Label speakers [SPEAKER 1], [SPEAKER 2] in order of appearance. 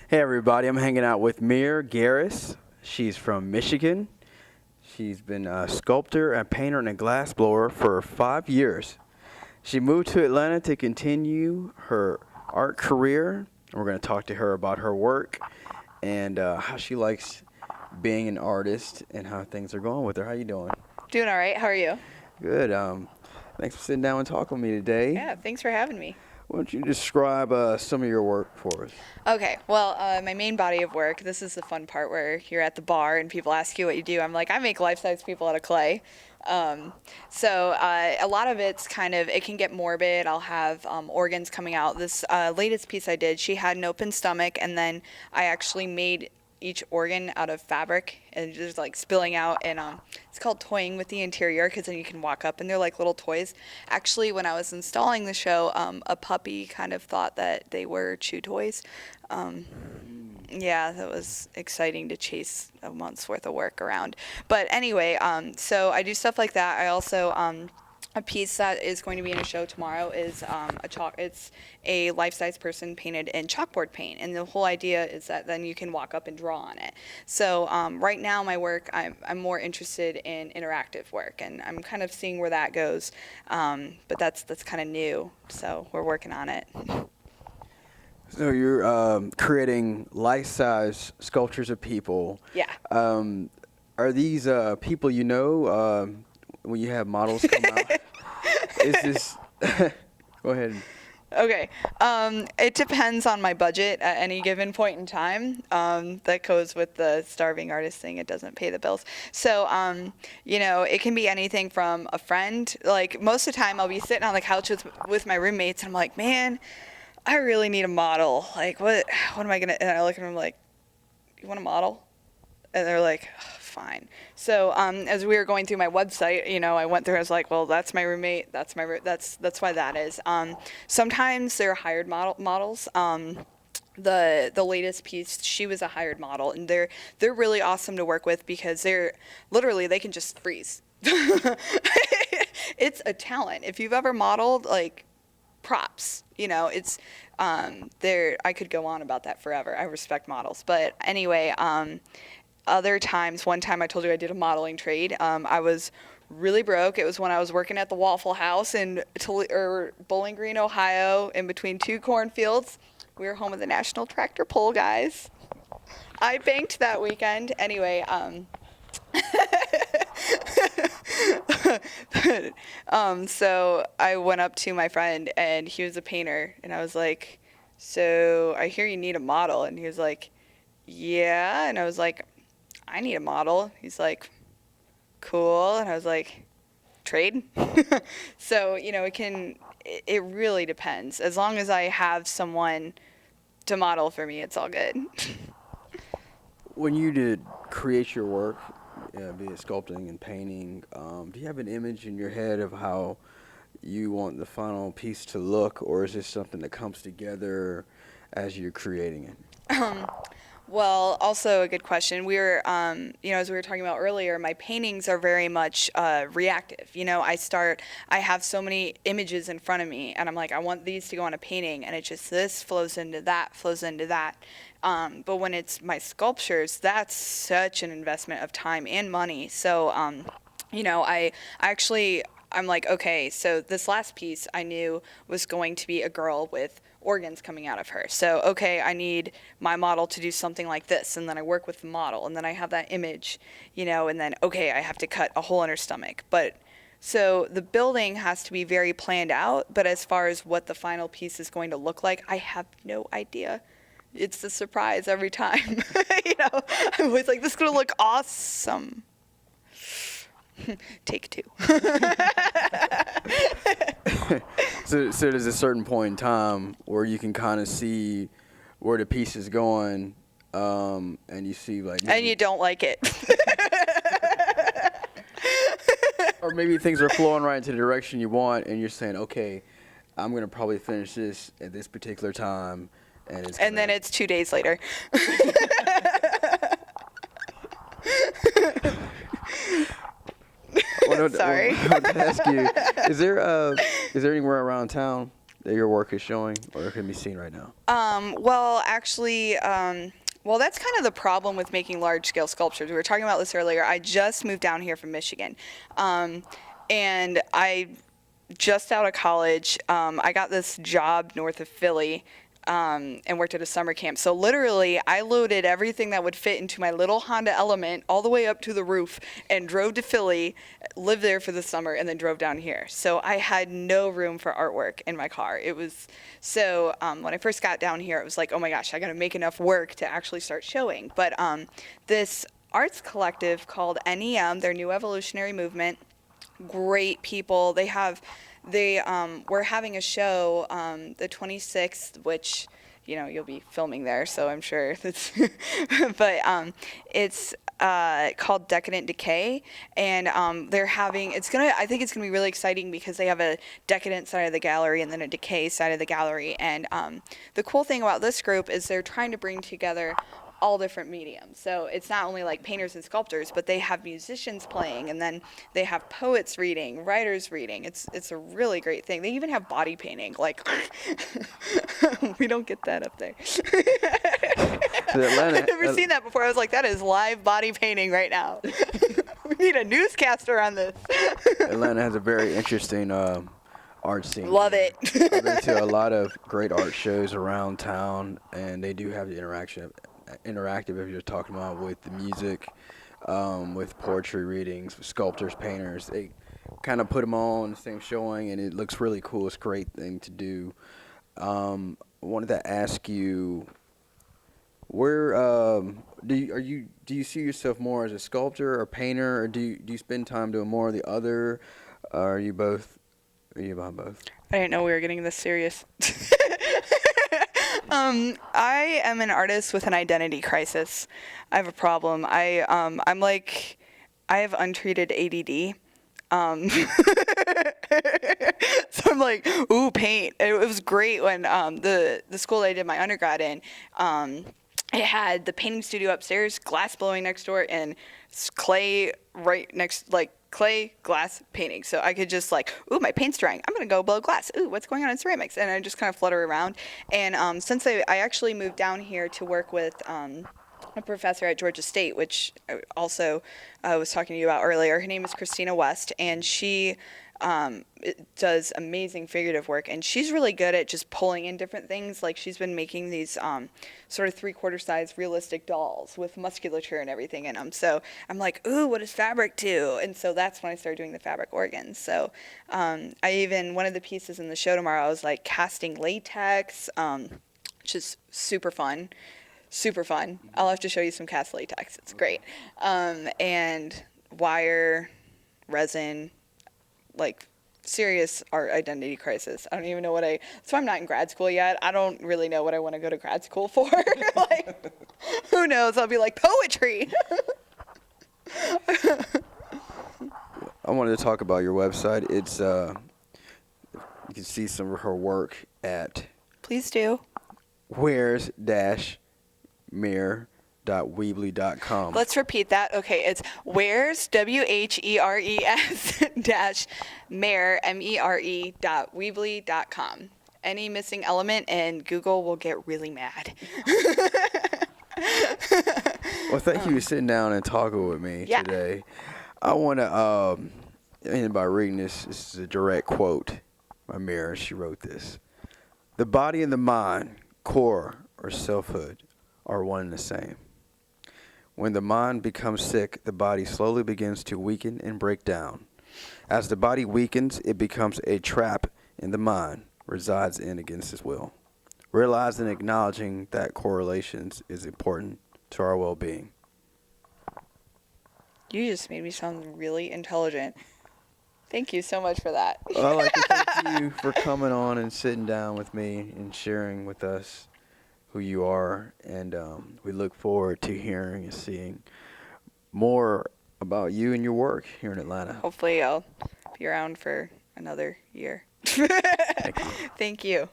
[SPEAKER 1] Hey everybody, I'm hanging out with Mere Gehres. She's from Michigan. She's been a sculptor, a painter, and a glassblower for 5 years. She moved to Atlanta to continue her art career. We're going to talk to her about her work and how she likes being an artist and how things are going with her. How you doing?
[SPEAKER 2] Doing all right. How are you?
[SPEAKER 1] Good. Thanks for sitting down and talking with me today.
[SPEAKER 2] Yeah, thanks for having me.
[SPEAKER 1] Why don't you describe some of your work for us?
[SPEAKER 2] Okay, well, my main body of work, this is the fun part where you're at the bar and people ask you what you do. I'm like, I make life-size people out of clay. So a lot of it's kind of, it can get morbid. I'll have organs coming out. This latest piece I did, she had an open stomach, and then I actually made each organ out of fabric and just like spilling out, and it's called toying with the interior, because then you can walk up and they're like little toys. Actually, when I was installing the show, a puppy kind of thought that they were chew toys. Yeah, that was exciting to chase a month's worth of work around. But anyway, so I do stuff like that. I also a piece that is going to be in a show tomorrow is it's a life-size person painted in chalkboard paint, and the whole idea is that then you can walk up and draw on it. So right now my work, I'm more interested in interactive work, and I'm kind of seeing where that goes, but that's kind of new, so we're working on it.
[SPEAKER 1] So you're creating life-size sculptures of people.
[SPEAKER 2] Yeah.
[SPEAKER 1] Are these people you know when you have models come out? Is this... Go ahead.
[SPEAKER 2] Okay. It depends on my budget at any given point in time. That goes with the starving artist thing. It doesn't pay the bills. So, it can be anything from a friend. Like, most of the time I'll be sitting on the couch with my roommates, and I'm like, man, I really need a model. Like, what am I going to... And I look at them like, you want a model? And they're like, fine. So as we were going through my website, I went through. I was like, well, that's my roommate. That's why that is. Sometimes they're hired models. The latest piece, she was a hired model, and they're really awesome to work with, because they're literally, they can just freeze. It's a talent. If you've ever modeled, like, props, it's I could go on about that forever. I respect models. But anyway, other times, one time I told you I did a modeling trade. I was really broke. It was when I was working at the Waffle House in Bowling Green, Ohio, in between two cornfields. We were home of the National Tractor Pull guys. I banked that weekend. Anyway, so I went up to my friend, and he was a painter, and I was like, so I hear you need a model. And he was like, yeah. And I was like, I need a model. He's like, cool. And I was like, trade? So, it really depends. As long as I have someone to model for me, it's all good.
[SPEAKER 1] When you did create your work, be it sculpting and painting, do you have an image in your head of how you want the final piece to look, or is this something that comes together as you're creating it?
[SPEAKER 2] Well, also a good question. We were, as we were talking about earlier, my paintings are very much reactive. I have so many images in front of me, and I'm like, I want these to go on a painting, and it just, this flows into that, flows into that. But when it's my sculptures, that's such an investment of time and money. So, I'm like, okay, so this last piece I knew was going to be a girl with organs coming out of her. So, okay, I need my model to do something like this, and then I work with the model, and then I have that image, and then, okay, I have to cut a hole in her stomach. But so the building has to be very planned out, but as far as what the final piece is going to look like, I have no idea. It's a surprise every time. I'm always like, this is going to look awesome. Take two.
[SPEAKER 1] So there's a certain point in time where you can kind of see where the piece is going, and you see like...
[SPEAKER 2] And you don't like it.
[SPEAKER 1] Or maybe things are flowing right into the direction you want, and you're saying, okay, I'm going to probably finish this at this particular time. And
[SPEAKER 2] then it's 2 days later. Sorry.
[SPEAKER 1] I wanted to ask you, is there anywhere around town that your work is showing or can be seen right now?
[SPEAKER 2] Well, actually, well, that's kind of the problem with making large-scale sculptures. We were talking about this earlier. I just moved down here from Michigan, and I just out of college, I got this job north of Philly. And worked at a summer camp. So literally, I loaded everything that would fit into my little Honda Element all the way up to the roof and drove to Philly, lived there for the summer, and then drove down here. So I had no room for artwork in my car. It was so when I first got down here, it was like, oh my gosh, I got to make enough work to actually start showing. But this arts collective called NEM, their New Evolutionary Movement, great people. We're having a show the 26th, which you'll be filming there, so I'm sure that's but it's called Decadent Decay, and I think it's gonna be really exciting because they have a decadent side of the gallery and then a decay side of the gallery. And the cool thing about this group is they're trying to bring together all different mediums. So it's not only like painters and sculptors, but they have musicians playing, and then they have poets reading, writers reading. It's a really great thing. They even have body painting. Like we don't get that up there. I've never seen that before. I was like, that is live body painting right now. We need a newscaster on this.
[SPEAKER 1] Atlanta has a very interesting art scene.
[SPEAKER 2] Love it.
[SPEAKER 1] I've been to a lot of great art shows around town, and they do have the interactive, if you're talking about, with the music, with poetry readings, with sculptors, painters. They kind of put them all in the same showing, and it looks really cool. It's a great thing to do. I wanted to ask you, where do you see yourself more as a sculptor or painter, or do you spend time doing more of the other? Or are you both? Are you about both?
[SPEAKER 2] I didn't know we were getting this serious. I am an artist with an identity crisis. I have a problem. I'm like, I have untreated ADD. So I'm like, ooh, paint. It was great when the school I did my undergrad in, it had the painting studio upstairs, glass blowing next door, and clay right next, like clay glass painting. So I could just like, ooh, my paint's drying. I'm gonna go blow glass. Ooh, what's going on in ceramics? And I just kind of flutter around. And since I actually moved down here to work with a professor at Georgia State, which also I was talking to you about earlier. Her name is Christina West, and she does amazing figurative work, and she's really good at just pulling in different things. Like she's been making these sort of 3/4 size realistic dolls with musculature and everything in them. So I'm like, ooh, what does fabric do? And so that's when I started doing the fabric organs. So one of the pieces in the show tomorrow, I was like casting latex, which is super fun. Super fun. I'll have to show you some cast latex. It's great. And wire, resin, like serious art identity crisis. I don't even know that's why I'm not in grad school yet. I don't really know what I want to go to grad school for. Like, who knows? I'll be like, poetry.
[SPEAKER 1] I wanted to talk about your website. It's you can see some of her work at
[SPEAKER 2] Please do.
[SPEAKER 1] wheres-mere.weebly.com.
[SPEAKER 2] Let's repeat that. Okay, it's wheres, WHERES dash mere, mere.weebly.com. Any missing element and Google will get really mad.
[SPEAKER 1] Well, thank you for sitting down and talking with me today. I want to end by reading this. This is a direct quote by Mere. She wrote this. The body and the mind, core or selfhood, are one and the same. When the mind becomes sick, the body slowly begins to weaken and break down. As the body weakens, it becomes a trap in the mind, resides in against its will. Realizing and acknowledging that correlations is important to our well-being.
[SPEAKER 2] You just made me sound really intelligent. Thank you so much for that.
[SPEAKER 1] Well, I'd like to thank you for coming on and sitting down with me and sharing with us who you are. And we look forward to hearing and seeing more about you and your work here in Atlanta.
[SPEAKER 2] Hopefully I'll be around for another year.
[SPEAKER 1] Thank you.
[SPEAKER 2] Thank you.